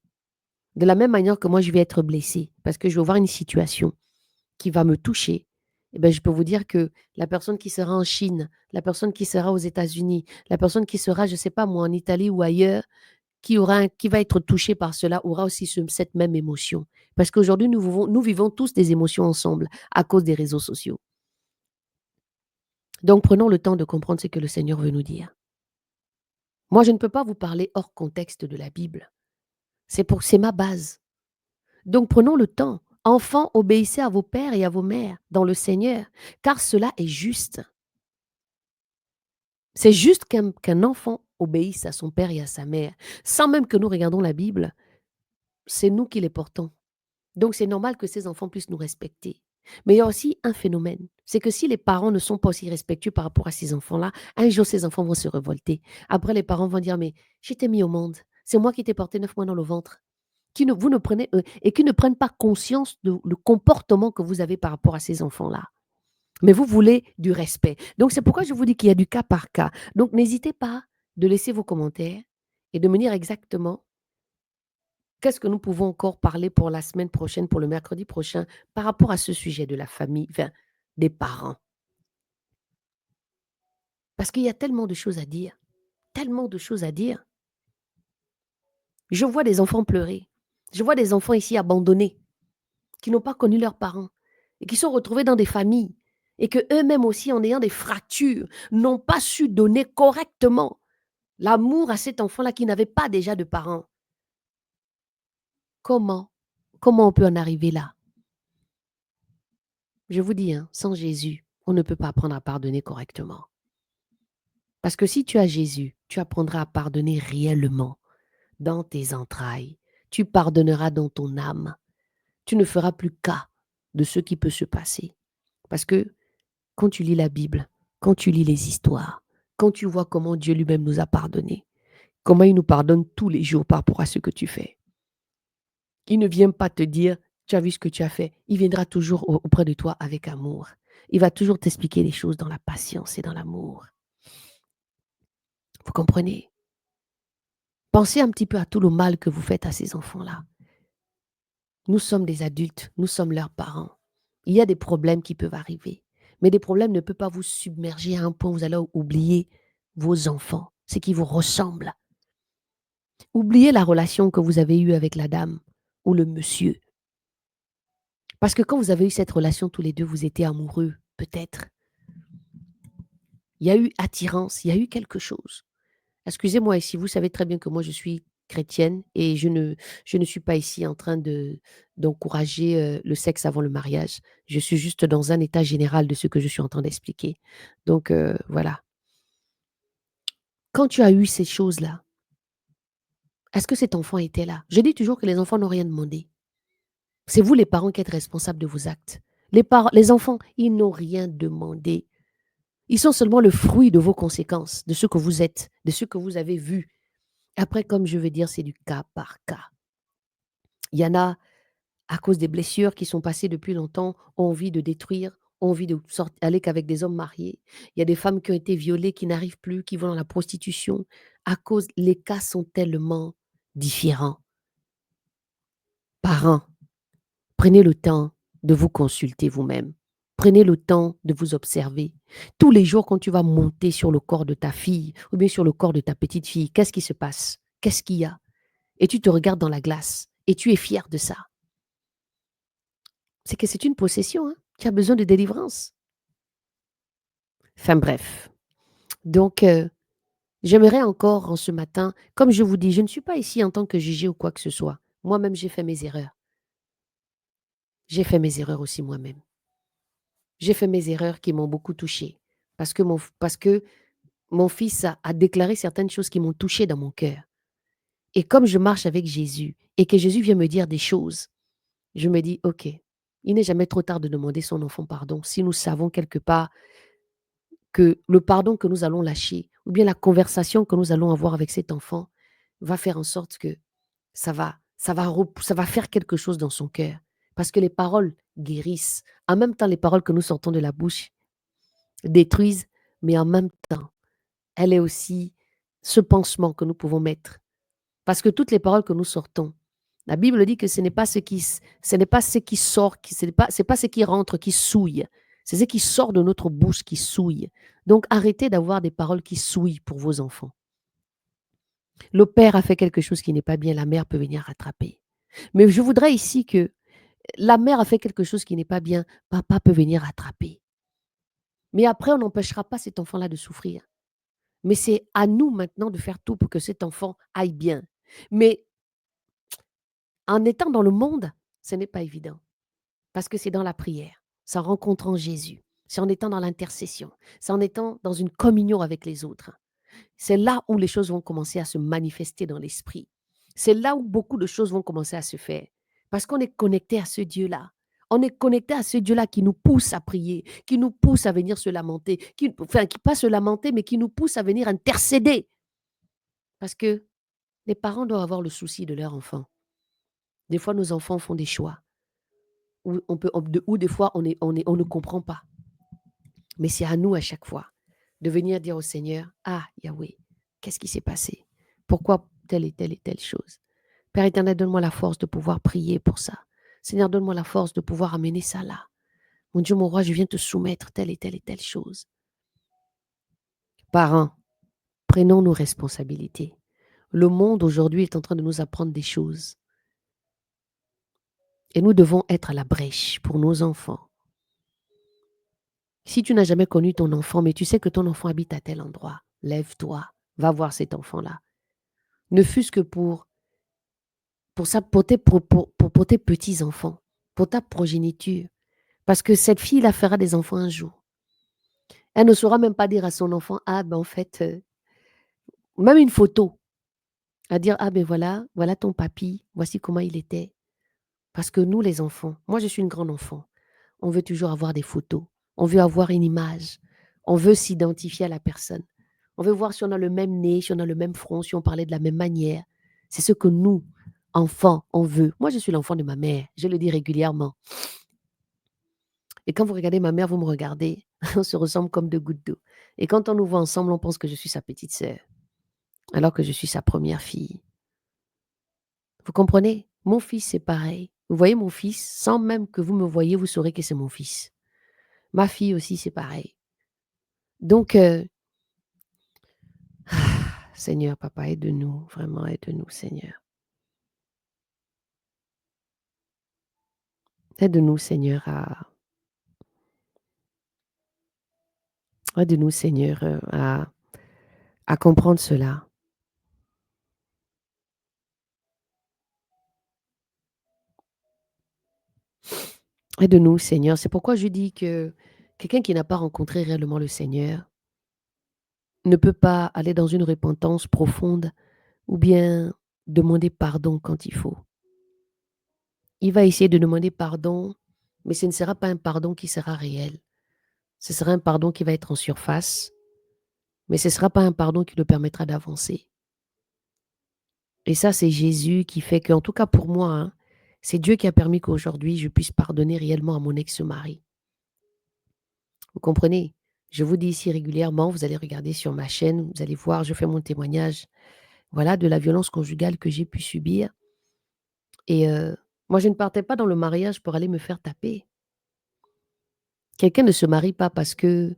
De la même manière que moi, je vais être blessée parce que je vais voir une situation qui va me toucher, eh ben, je peux vous dire que la personne qui sera en Chine, la personne qui sera aux États-Unis, la personne qui sera, je ne sais pas moi, en Italie ou ailleurs, qui va être touchée par cela, aura aussi cette même émotion. Parce qu'aujourd'hui, nous vivons tous des émotions ensemble à cause des réseaux sociaux. Donc, prenons le temps de comprendre ce que le Seigneur veut nous dire. Moi, je ne peux pas vous parler hors contexte de la Bible. C'est ma base. Donc prenons le temps. Enfants, obéissez à vos pères et à vos mères dans le Seigneur, car cela est juste. C'est juste qu'un enfant obéisse à son père et à sa mère, sans même que nous regardons la Bible. C'est nous qui les portons. Donc c'est normal que ces enfants puissent nous respecter. Mais il y a aussi un phénomène, c'est que si les parents ne sont pas aussi respectueux par rapport à ces enfants-là, un jour ces enfants vont se révolter. Après, les parents vont dire, mais je t'ai mis au monde, c'est moi qui t'ai porté 9 mois dans le ventre. Vous ne prenez, et qui ne prennent pas conscience du comportement que vous avez par rapport à ces enfants-là. Mais vous voulez du respect. Donc, c'est pourquoi je vous dis qu'il y a du cas par cas. Donc, n'hésitez pas de laisser vos commentaires et de me dire exactement qu'est-ce que nous pouvons encore parler pour la semaine prochaine, pour le mercredi prochain, par rapport à ce sujet de la famille, enfin, des parents. Parce qu'il y a tellement de choses à dire, tellement de choses à dire. Je vois des enfants pleurer. Je vois des enfants ici abandonnés, qui n'ont pas connu leurs parents et qui sont retrouvés dans des familles et que eux-mêmes aussi, en ayant des fractures, n'ont pas su donner correctement l'amour à cet enfant-là qui n'avait pas déjà de parents. Comment? Comment on peut en arriver là? Je vous dis, hein, sans Jésus, on ne peut pas apprendre à pardonner correctement. Parce que si tu as Jésus, tu apprendras à pardonner réellement dans tes entrailles. Tu pardonneras dans ton âme. Tu ne feras plus cas de ce qui peut se passer. Parce que quand tu lis la Bible, quand tu lis les histoires, quand tu vois comment Dieu lui-même nous a pardonné, comment il nous pardonne tous les jours par rapport à ce que tu fais. Il ne vient pas te dire, tu as vu ce que tu as fait. Il viendra toujours auprès de toi avec amour. Il va toujours t'expliquer les choses dans la patience et dans l'amour. Vous comprenez? Pensez un petit peu à tout le mal que vous faites à ces enfants-là. Nous sommes des adultes, nous sommes leurs parents. Il y a des problèmes qui peuvent arriver. Mais des problèmes ne peuvent pas vous submerger à un point où vous allez oublier vos enfants, ce qui vous ressemble. Oubliez la relation que vous avez eue avec la dame ou le monsieur. Parce que quand vous avez eu cette relation tous les deux, vous étiez amoureux, peut-être. Il y a eu attirance, il y a eu quelque chose. Excusez-moi ici, vous savez très bien que moi je suis chrétienne et je ne suis pas ici en train d'encourager le sexe avant le mariage. Je suis juste dans un état général de ce que je suis en train d'expliquer. Donc voilà. Quand tu as eu ces choses-là, est-ce que cet enfant était là? Je dis toujours que les enfants n'ont rien demandé. C'est vous les parents qui êtes responsables de vos actes. Les enfants, ils n'ont rien demandé. Ils sont seulement le fruit de vos conséquences, de ce que vous êtes, de ce que vous avez vu. Après, comme je veux dire, c'est du cas par cas. Il y en a, à cause des blessures qui sont passées depuis longtemps, ont envie de détruire, ont envie de aller qu'avec des hommes mariés. Il y a des femmes qui ont été violées, qui n'arrivent plus, qui vont dans la prostitution. À cause, les cas sont tellement différents. Parents, prenez le temps de vous consulter vous-même. Prenez le temps de vous observer. Tous les jours, quand tu vas monter sur le corps de ta fille ou bien sur le corps de ta petite fille, qu'est-ce qui se passe? Qu'est-ce qu'il y a? Et tu te regardes dans la glace et tu es fier de ça. C'est que c'est une possession, hein. Tu as besoin de délivrance. Enfin bref. Donc, j'aimerais encore en ce matin, comme je vous dis, je ne suis pas ici en tant que juger ou quoi que ce soit. Moi-même, j'ai fait mes erreurs. J'ai fait mes erreurs aussi moi-même. J'ai fait mes erreurs qui m'ont beaucoup touchée. Parce que mon fils a déclaré certaines choses qui m'ont touchée dans mon cœur. Et comme je marche avec Jésus et que Jésus vient me dire des choses, je me dis, OK, il n'est jamais trop tard de demander son enfant pardon si nous savons quelque part que le pardon que nous allons lâcher ou bien la conversation que nous allons avoir avec cet enfant va faire en sorte que ça va faire quelque chose dans son cœur. Parce que les paroles guérissent. En même temps, les paroles que nous sortons de la bouche détruisent, mais en même temps, elle est aussi ce pansement que nous pouvons mettre. Parce que toutes les paroles que nous sortons, la Bible dit que ce n'est pas ce qui sort, c'est pas ce qui rentre qui souille. C'est ce qui sort de notre bouche qui souille. Donc arrêtez d'avoir des paroles qui souillent pour vos enfants. Le père a fait quelque chose qui n'est pas bien, la mère peut venir rattraper. Mais je voudrais ici que la mère a fait quelque chose qui n'est pas bien, papa peut venir rattraper. Mais après, on n'empêchera pas cet enfant-là de souffrir. Mais c'est à nous maintenant de faire tout pour que cet enfant aille bien. Mais en étant dans le monde, ce n'est pas évident. Parce que c'est dans la prière, c'est en rencontrant Jésus, c'est en étant dans l'intercession, c'est en étant dans une communion avec les autres. C'est là où les choses vont commencer à se manifester dans l'esprit. C'est là où beaucoup de choses vont commencer à se faire. Parce qu'on est connecté à ce Dieu-là. On est connecté à ce Dieu-là qui nous pousse à prier, qui nous pousse à venir se lamenter, qui pas se lamenter, mais qui nous pousse à venir intercéder. Parce que les parents doivent avoir le souci de leur enfant. Des fois, nos enfants font des choix ou des fois, on ne comprend pas. Mais c'est à nous à chaque fois de venir dire au Seigneur, ah Yahweh, qu'est-ce qui s'est passé? Pourquoi telle et telle chose? Père éternel, donne-moi la force de pouvoir prier pour ça. Seigneur, donne-moi la force de pouvoir amener ça là. Mon Dieu, mon roi, je viens te soumettre telle et telle chose. Parents, prenons nos responsabilités. Le monde aujourd'hui est en train de nous apprendre des choses. Et nous devons être à la brèche pour nos enfants. Si tu n'as jamais connu ton enfant, mais tu sais que ton enfant habite à tel endroit, lève-toi, va voir cet enfant-là. Ne fût-ce que pour tes petits-enfants, pour ta progéniture. Parce que cette fille-là fera des enfants un jour. Elle ne saura même pas dire à son enfant: «Ah ben, en fait, même une photo, à dire: «Ah ben voilà, voilà ton papy, voici comment il était». Parce que nous les enfants, moi je suis une grande enfant, on veut toujours avoir des photos, on veut avoir une image, on veut s'identifier à la personne. On veut voir si on a le même nez, si on a le même front, si on parlait de la même manière. C'est ce que nous, enfants, on veut. Moi je suis l'enfant de ma mère, je le dis régulièrement. Et quand vous regardez ma mère, vous me regardez, on se ressemble comme 2 gouttes d'eau. Et quand on nous voit ensemble, on pense que je suis sa petite sœur, alors que je suis sa première fille. Vous comprenez? Mon fils, c'est pareil. Vous voyez mon fils, sans même que vous me voyiez, vous saurez que c'est mon fils. Ma fille aussi, c'est pareil. Donc, Seigneur, papa, aide-nous, vraiment aide-nous, Seigneur. Aide-nous, Seigneur, aide-nous, Seigneur, à comprendre cela. Aide-nous, Seigneur. C'est pourquoi je dis que quelqu'un qui n'a pas rencontré réellement le Seigneur ne peut pas aller dans une repentance profonde ou bien demander pardon quand il faut. Il va essayer de demander pardon, mais ce ne sera pas un pardon qui sera réel. Ce sera un pardon qui va être en surface, mais ce ne sera pas un pardon qui le permettra d'avancer. Et ça, c'est Jésus qui fait que, en tout cas pour moi, hein, c'est Dieu qui a permis qu'aujourd'hui je puisse pardonner réellement à mon ex-mari. Vous comprenez? Je vous dis ici régulièrement, vous allez regarder sur ma chaîne, vous allez voir, je fais mon témoignage, voilà, de la violence conjugale que j'ai pu subir. Et moi, je ne partais pas dans le mariage pour aller me faire taper. Quelqu'un ne se marie pas parce que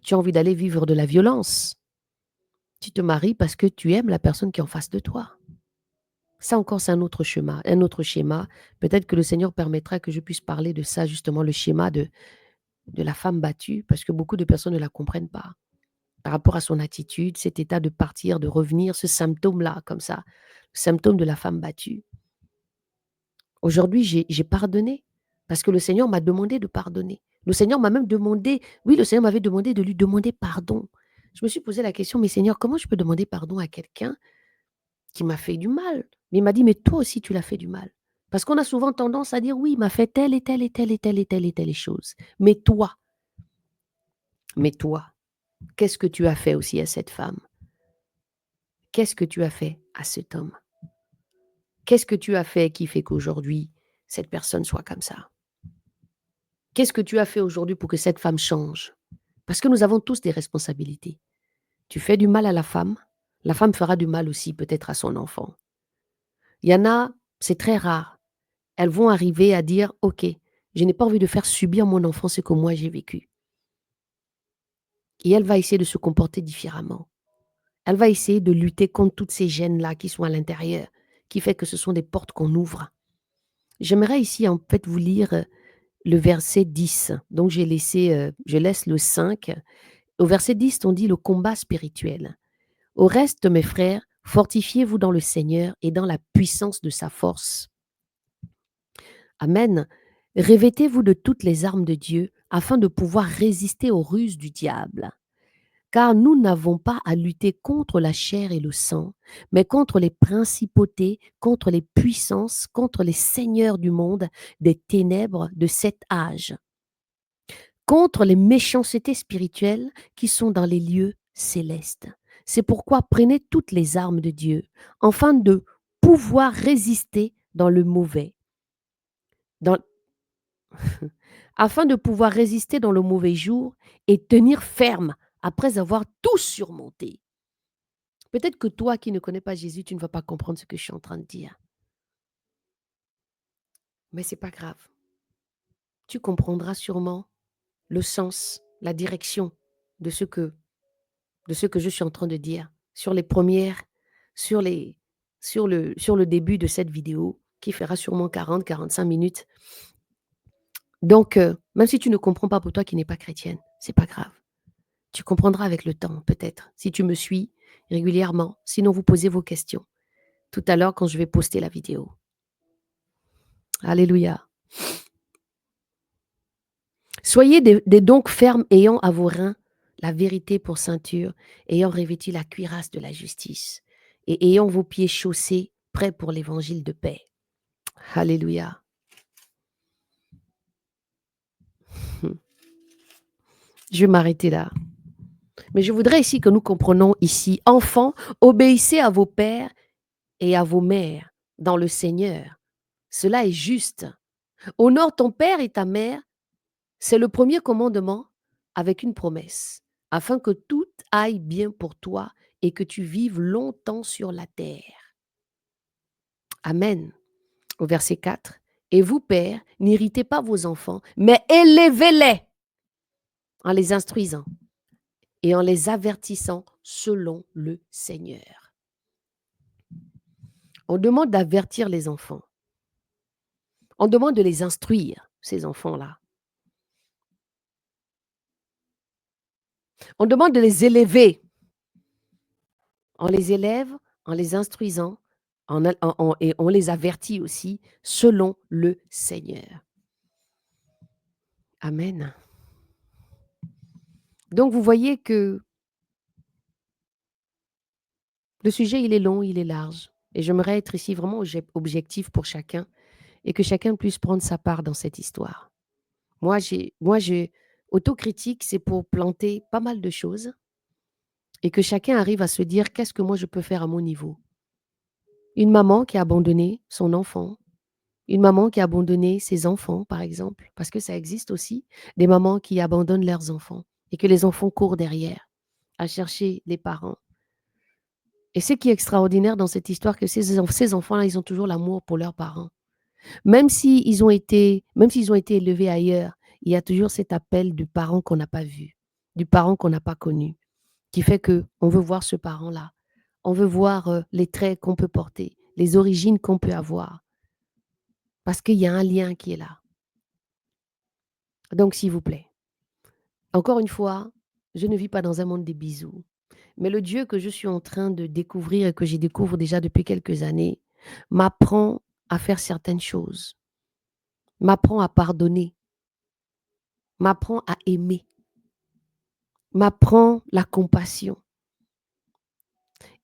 tu as envie d'aller vivre de la violence. Tu te maries parce que tu aimes la personne qui est en face de toi. Ça encore, c'est un autre schéma, un autre schéma. Peut-être que le Seigneur permettra que je puisse parler de ça, justement, le schéma de la femme battue, parce que beaucoup de personnes ne la comprennent pas. Par rapport à son attitude, cet état de partir, de revenir, ce symptôme-là, comme ça, le symptôme de la femme battue. Aujourd'hui, j'ai pardonné parce que le Seigneur m'a demandé de pardonner. Le Seigneur m'a même demandé, oui, le Seigneur m'avait demandé de lui demander pardon. Je me suis posé la question, mais Seigneur, comment je peux demander pardon à quelqu'un qui m'a fait du mal? Mais il m'a dit, mais toi aussi, tu l'as fait du mal. Parce qu'on a souvent tendance à dire, oui, il m'a fait telle et telle et telle et telle et telle et telle chose. Mais toi, qu'est-ce que tu as fait aussi à cette femme? Qu'est-ce que tu as fait à cet homme? Qu'est-ce que tu as fait qui fait qu'aujourd'hui, cette personne soit comme ça? Qu'est-ce que tu as fait aujourd'hui pour que cette femme change? Parce que nous avons tous des responsabilités. Tu fais du mal à la femme fera du mal aussi peut-être à son enfant. Il y en a, c'est très rare. Elles vont arriver à dire, OK, je n'ai pas envie de faire subir mon enfant ce que moi j'ai vécu. Et elle va essayer de se comporter différemment. Elle va essayer de lutter contre toutes ces gènes-là qui sont à l'intérieur, qui fait que ce sont des portes qu'on ouvre. J'aimerais ici en fait vous lire le verset 10. Donc je laisse le 5. Au verset 10, on dit le combat spirituel. Au reste, mes frères, fortifiez-vous dans le Seigneur et dans la puissance de sa force. Amen. Revêtez-vous de toutes les armes de Dieu afin de pouvoir résister aux ruses du diable. Car nous n'avons pas à lutter contre la chair et le sang, mais contre les principautés, contre les puissances, contre les seigneurs du monde, des ténèbres de cet âge, contre les méchancetés spirituelles qui sont dans les lieux célestes. C'est pourquoi prenez toutes les armes de Dieu, afin de pouvoir résister dans le mauvais, dans- afin de pouvoir résister dans le mauvais jour et tenir ferme après avoir tout surmonté. Peut-être que toi qui ne connais pas Jésus, tu ne vas pas comprendre ce que je suis en train de dire. Mais c'est pas grave. Tu comprendras sûrement le sens, la direction de de ce que je suis en train de dire sur les premières, sur les, sur le début de cette vidéo qui fera sûrement 40, 45 minutes. Donc, même si tu ne comprends pas pour toi qui n'es pas chrétienne, c'est pas grave. Tu comprendras avec le temps, peut-être, si tu me suis régulièrement. Sinon, vous posez vos questions tout à l'heure quand je vais poster la vidéo. Alléluia. Soyez des donc fermes, ayant à vos reins la vérité pour ceinture, ayant revêtu la cuirasse de la justice et ayant vos pieds chaussés, prêts pour l'évangile de paix. Alléluia. Je vais m'arrêter là. Mais je voudrais ici que nous comprenions ici, enfants, obéissez à vos pères et à vos mères dans le Seigneur. Cela est juste. Honore ton père et ta mère. C'est le premier commandement avec une promesse, afin que tout aille bien pour toi et que tu vives longtemps sur la terre. Amen. Au verset 4. Et vous, pères, n'irritez pas vos enfants, mais élevez-les en les instruisant et en les avertissant selon le Seigneur. On demande d'avertir les enfants. On demande de les instruire, ces enfants-là. On demande de les élever. On les élève en les instruisant et on les avertit aussi selon le Seigneur. Amen. Donc, vous voyez que le sujet, il est long, il est large. Et j'aimerais être ici vraiment objectif pour chacun et que chacun puisse prendre sa part dans cette histoire. Moi, autocritique, c'est pour planter pas mal de choses et que chacun arrive à se dire qu'est-ce que moi je peux faire à mon niveau. Une maman qui a abandonné son enfant, une maman qui a abandonné ses enfants, par exemple, parce que ça existe aussi, des mamans qui abandonnent leurs enfants et que les enfants courent derrière à chercher les parents. Et ce qui est extraordinaire dans cette histoire, que ces enfants-là, ils ont toujours l'amour pour leurs parents. Même s'ils ont été élevés ailleurs, il y a toujours cet appel du parent qu'on n'a pas vu, du parent qu'on n'a pas connu, qui fait que on veut voir ce parent-là. On veut voir les traits qu'on peut porter, les origines qu'on peut avoir, parce qu'il y a un lien qui est là. Donc, s'il vous plaît, encore une fois, je ne vis pas dans un monde des bisous, mais le Dieu que je suis en train de découvrir et que je découvre déjà depuis quelques années m'apprend à faire certaines choses, m'apprend à pardonner, m'apprend à aimer, m'apprend la compassion.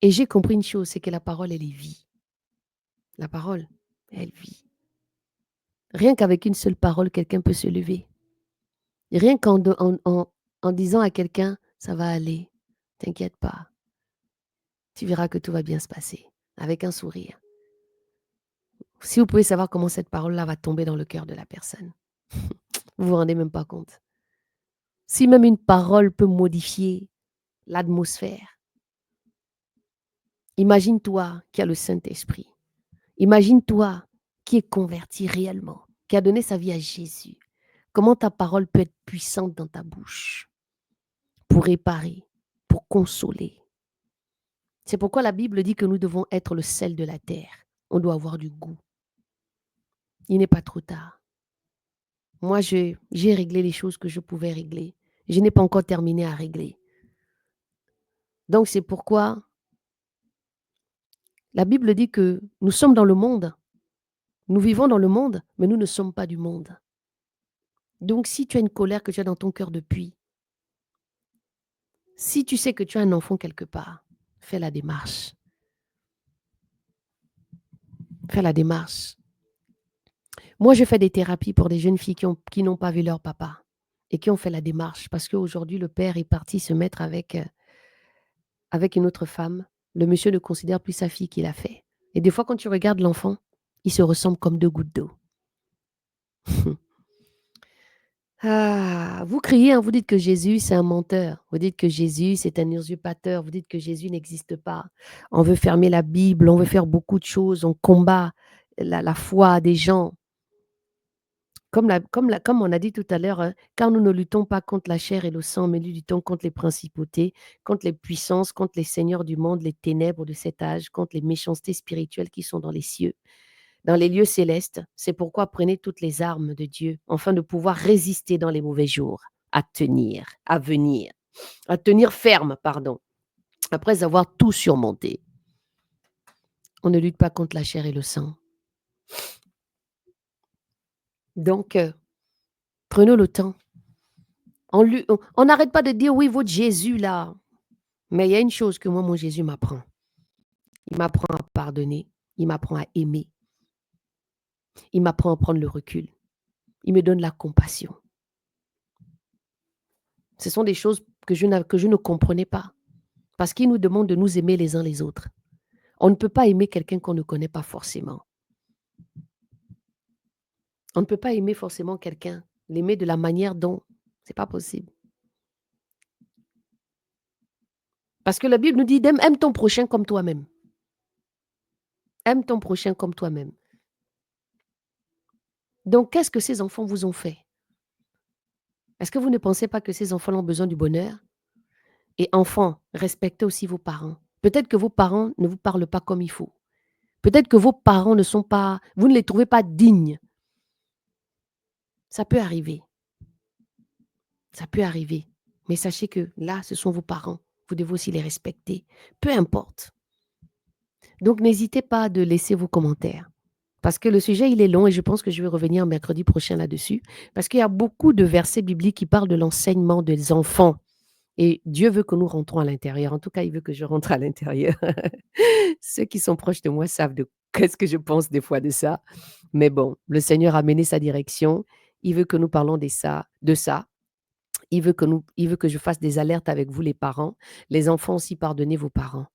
Et j'ai compris une chose, c'est que la parole, elle est vie. La parole, elle vit. Rien qu'avec une seule parole, quelqu'un peut se lever. Rien en disant à quelqu'un, ça va aller, t'inquiète pas, tu verras que tout va bien se passer, avec un sourire. Si vous pouvez savoir comment cette parole-là va tomber dans le cœur de la personne, vous vous rendez même pas compte. Si même une parole peut modifier l'atmosphère, imagine-toi qui a le Saint-Esprit. Imagine-toi qui est converti réellement, qui a donné sa vie à Jésus. Comment ta parole peut être puissante dans ta bouche pour réparer, pour consoler. C'est pourquoi la Bible dit que nous devons être le sel de la terre. On doit avoir du goût. Il n'est pas trop tard. Moi, j'ai réglé les choses que je pouvais régler. Je n'ai pas encore terminé à régler. Donc, c'est pourquoi la Bible dit que nous sommes dans le monde. Nous vivons dans le monde, mais nous ne sommes pas du monde. Donc, si tu as une colère que tu as dans ton cœur depuis, si tu sais que tu as un enfant quelque part, fais la démarche. Fais la démarche. Moi, je fais des thérapies pour des jeunes filles qui n'ont pas vu leur papa et qui ont fait la démarche parce qu'aujourd'hui, le père est parti se mettre avec une autre femme. Le monsieur ne considère plus sa fille qu'il a fait. Et des fois, quand tu regardes l'enfant, il se ressemble comme deux gouttes d'eau. Ah, vous criez, hein, vous dites que Jésus, c'est un menteur. Vous dites que Jésus, c'est un usurpateur. Vous dites que Jésus n'existe pas. On veut fermer la Bible, on veut faire beaucoup de choses, on combat la foi des gens. Comme on a dit tout à l'heure, hein, car nous ne luttons pas contre la chair et le sang, mais nous luttons contre les principautés, contre les puissances, contre les seigneurs du monde, les ténèbres de cet âge, contre les méchancetés spirituelles qui sont dans les cieux, dans les lieux célestes. C'est pourquoi prenez toutes les armes de Dieu, afin de pouvoir résister dans les mauvais jours, à tenir ferme, pardon, après avoir tout surmonté. On ne lutte pas contre la chair et le sang. Donc, prenons le temps. On n'arrête pas de dire: «Oui, votre Jésus là». Mais il y a une chose que moi, mon Jésus m'apprend. Il m'apprend à pardonner, il m'apprend à aimer, il m'apprend à prendre le recul, il me donne la compassion. Ce sont des choses que je ne comprenais pas, parce qu'il nous demande de nous aimer les uns les autres. On ne peut pas aimer quelqu'un qu'on ne connaît pas forcément. On ne peut pas aimer forcément quelqu'un, l'aimer de la manière dont c'est pas possible. Parce que la Bible nous dit: «Aime ton prochain comme toi-même. Aime ton prochain comme toi-même». Donc qu'est-ce que ces enfants vous ont fait? Est-ce que vous ne pensez pas que ces enfants ont besoin du bonheur? Et enfants, respectez aussi vos parents. Peut-être que vos parents ne vous parlent pas comme il faut. Peut-être que vos parents ne sont pas, vous ne les trouvez pas dignes. Ça peut arriver. Ça peut arriver. Mais sachez que là, ce sont vos parents. Vous devez aussi les respecter. Peu importe. Donc, n'hésitez pas de laisser vos commentaires. Parce que le sujet, il est long et je pense que je vais revenir mercredi prochain là-dessus. Parce qu'il y a beaucoup de versets bibliques qui parlent de l'enseignement des enfants. Et Dieu veut que nous rentrons à l'intérieur. En tout cas, il veut que je rentre à l'intérieur. Ceux qui sont proches de moi savent de qu'est-ce que je pense des fois de ça. Mais bon, le Seigneur a mené sa direction. Il veut que nous parlons de ça. Il veut que je fasse des alertes avec vous, les parents. Les enfants aussi, pardonnez vos parents.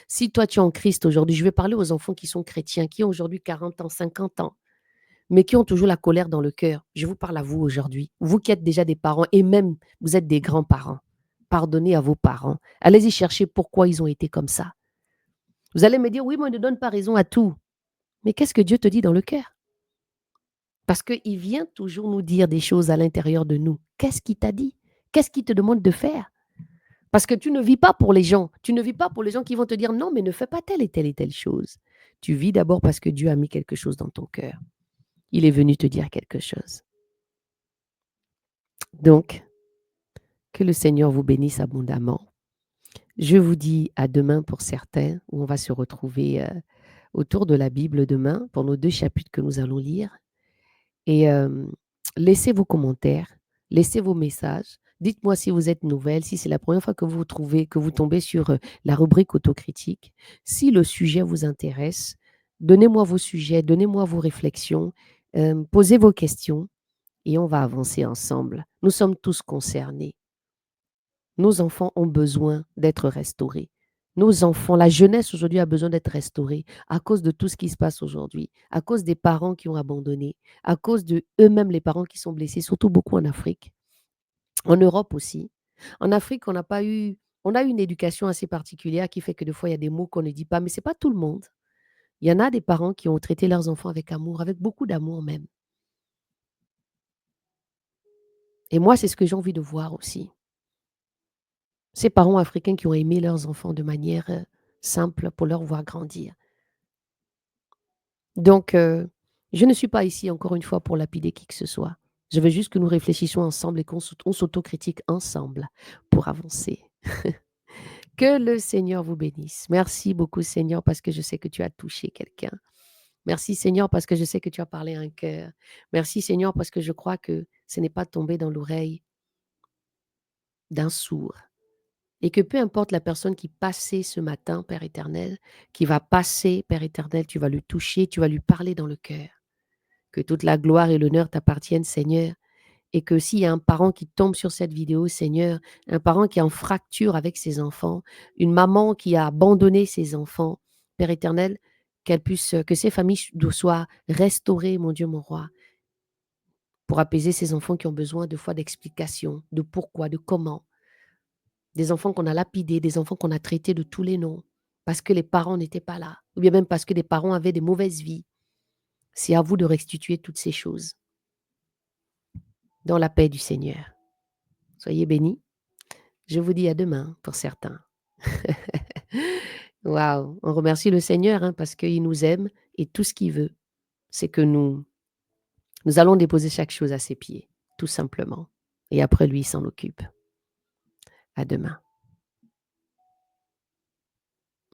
Si toi, tu es en Christ aujourd'hui, je vais parler aux enfants qui sont chrétiens, qui ont aujourd'hui 40 ans, 50 ans, mais qui ont toujours la colère dans le cœur. Je vous parle à vous aujourd'hui. Vous qui êtes déjà des parents et même vous êtes des grands-parents. Pardonnez à vos parents. Allez-y chercher pourquoi ils ont été comme ça. Vous allez me dire: «Oui, mais on ne donne pas raison à tout». Mais qu'est-ce que Dieu te dit dans le cœur? Parce qu'il vient toujours nous dire des choses à l'intérieur de nous. Qu'est-ce qu'il t'a dit? Qu'est-ce qu'il te demande de faire? Parce que tu ne vis pas pour les gens. Tu ne vis pas pour les gens qui vont te dire: «Non, mais ne fais pas telle et telle et telle chose». Tu vis d'abord parce que Dieu a mis quelque chose dans ton cœur. Il est venu te dire quelque chose. Donc, que le Seigneur vous bénisse abondamment. Je vous dis à demain pour certains, où on va se retrouver, autour de la Bible demain pour nos 2 chapitres que nous allons lire. Et laissez vos commentaires, laissez vos messages. Dites-moi si vous êtes nouvelle, si c'est la première fois que vous tombez sur, la rubrique autocritique. Si le sujet vous intéresse, donnez-moi vos sujets, donnez-moi vos réflexions, posez vos questions et on va avancer ensemble. Nous sommes tous concernés. Nos enfants ont besoin d'être restaurés. Nos enfants, la jeunesse aujourd'hui a besoin d'être restaurée à cause de tout ce qui se passe aujourd'hui, à cause des parents qui ont abandonné, à cause de eux-mêmes les parents qui sont blessés, surtout beaucoup en Afrique, en Europe aussi. En Afrique, on a eu une éducation assez particulière qui fait que des fois, il y a des mots qu'on ne dit pas, mais ce n'est pas tout le monde. Il y en a des parents qui ont traité leurs enfants avec amour, avec beaucoup d'amour même. Et moi, c'est ce que j'ai envie de voir aussi. Ces parents africains qui ont aimé leurs enfants de manière simple pour leur voir grandir. Donc, je ne suis pas ici encore une fois pour lapider qui que ce soit. Je veux juste que nous réfléchissions ensemble et on s'autocritique ensemble pour avancer. Que le Seigneur vous bénisse. Merci beaucoup Seigneur parce que je sais que tu as touché quelqu'un. Merci Seigneur parce que je sais que tu as parlé à un cœur. Merci Seigneur parce que je crois que ce n'est pas tombé dans l'oreille d'un sourd. Et que peu importe la personne qui passait ce matin, Père éternel, qui va passer, Père éternel, tu vas le toucher, tu vas lui parler dans le cœur. Que toute la gloire et l'honneur t'appartiennent, Seigneur. Et que s'il y a un parent qui tombe sur cette vidéo, Seigneur, un parent qui est en fracture avec ses enfants, une maman qui a abandonné ses enfants, Père éternel, que ces familles soient restaurées, mon Dieu, mon roi, pour apaiser ces enfants qui ont besoin de fois d'explications, de pourquoi, de comment. Des enfants qu'on a lapidés, des enfants qu'on a traités de tous les noms, parce que les parents n'étaient pas là, ou bien même parce que les parents avaient des mauvaises vies. C'est à vous de restituer toutes ces choses dans la paix du Seigneur. Soyez bénis. Je vous dis à demain pour certains. Waouh! On remercie le Seigneur hein, parce qu'il nous aime et tout ce qu'il veut, c'est que nous allons déposer chaque chose à ses pieds, tout simplement. Et après lui, il s'en occupe. À demain.